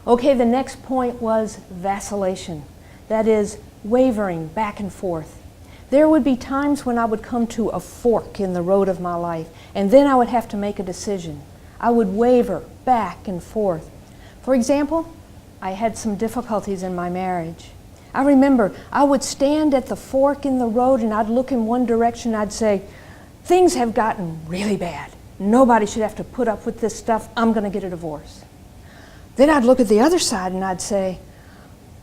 Okay, the next point was vacillation. That is, wavering back and forth. There would be times when I would come to a fork in the road of my life, and then I would have to make a decision. I would waver back and forth. For example, I had some difficulties in my marriage. I remember I would stand at the fork in the road and I'd look in one direction and I'd say, things have gotten really bad. Nobody should have to put up with this stuff. I'm going to get a divorce. Then I'd look at the other side and I'd say,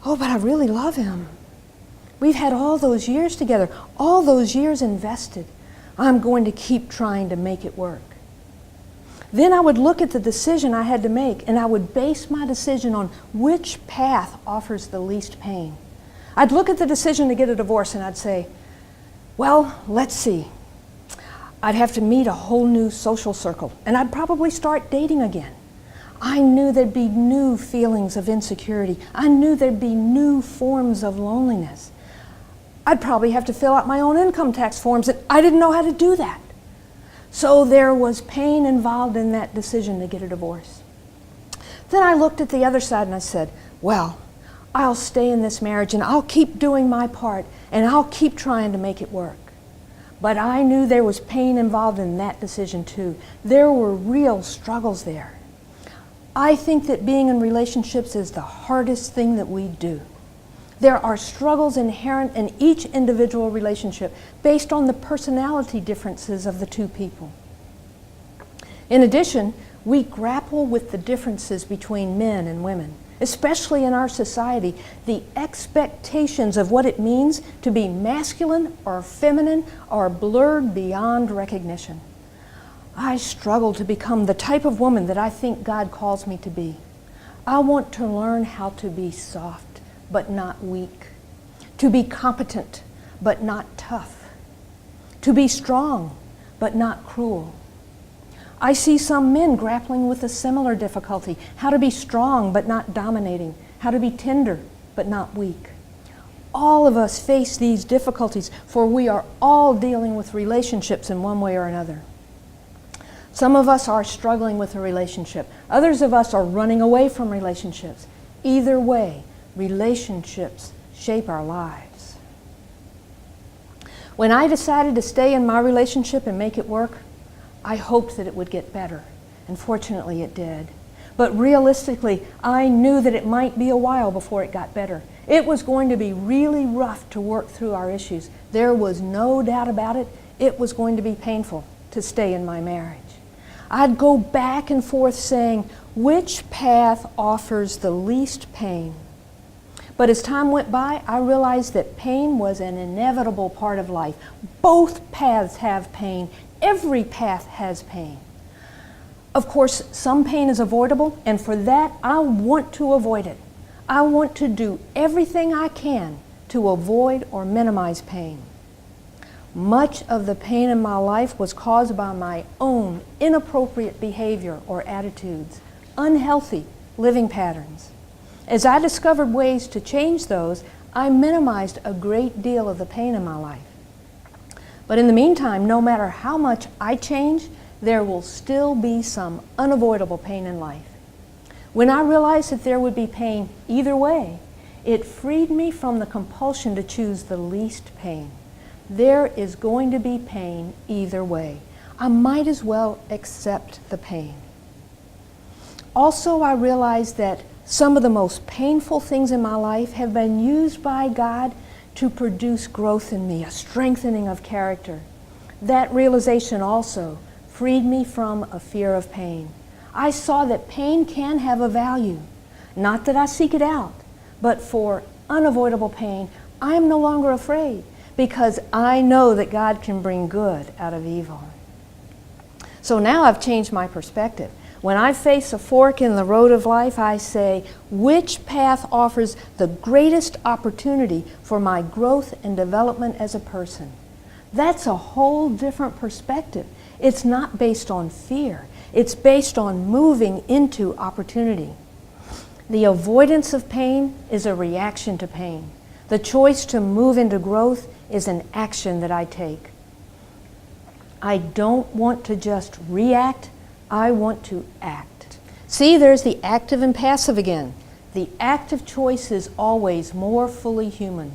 oh, but I really love him. We've had all those years together, all those years invested. I'm going to keep trying to make it work. Then I would look at the decision I had to make and I would base my decision on which path offers the least pain. I'd look at the decision to get a divorce and I'd say, well, let's see. I'd have to meet a whole new social circle and I'd probably start dating again. I knew there'd be new feelings of insecurity. I knew there'd be new forms of loneliness. I'd probably have to fill out my own income tax forms and I didn't know how to do that. So there was pain involved in that decision to get a divorce. Then I looked at the other side and I said, well, I'll stay in this marriage and I'll keep doing my part and I'll keep trying to make it work. But I knew there was pain involved in that decision too. There were real struggles there. I think that being in relationships is the hardest thing that we do. There are struggles inherent in each individual relationship based on the personality differences of the two people. In addition, we grapple with the differences between men and women, especially in our society. The expectations of what it means to be masculine or feminine are blurred beyond recognition. I struggle to become the type of woman that I think God calls me to be. I want to learn how to be soft but not weak, to be competent but not tough, to be strong but not cruel. I see some men grappling with a similar difficulty, how to be strong but not dominating, how to be tender but not weak. All of us face these difficulties, for we are all dealing with relationships in one way or another. Some of us are struggling with a relationship. Others of us are running away from relationships. Either way, relationships shape our lives. When I decided to stay in my relationship and make it work, I hoped that it would get better, and fortunately it did. But realistically, I knew that it might be a while before it got better. It was going to be really rough to work through our issues. There was no doubt about it. It was going to be painful to stay in my marriage. I'd go back and forth saying, which path offers the least pain? But as time went by, I realized that pain was an inevitable part of life. Both paths have pain. Every path has pain. Of course, some pain is avoidable, and for that, I want to avoid it. I want to do everything I can to avoid or minimize pain. Much of the pain in my life was caused by my own inappropriate behavior or attitudes, unhealthy living patterns. As I discovered ways to change those, I minimized a great deal of the pain in my life. But in the meantime, no matter how much I change, there will still be some unavoidable pain in life. When I realized that there would be pain either way, it freed me from the compulsion to choose the least pain. There is going to be pain either way. I might as well accept the pain. Also, I realized that some of the most painful things in my life have been used by God to produce growth in me, a strengthening of character. That realization also freed me from a fear of pain. I saw that pain can have a value. Not that I seek it out, but for unavoidable pain, I am no longer afraid because I know that God can bring good out of evil. So now I've changed my perspective. When I face a fork in the road of life, I say, which path offers the greatest opportunity for my growth and development as a person? That's a whole different perspective. It's not based on fear. It's based on moving into opportunity. The avoidance of pain is a reaction to pain. The choice to move into growth is an action that I take. I don't want to just react. I want to act. See, there's the active and passive again. The active choice is always more fully human.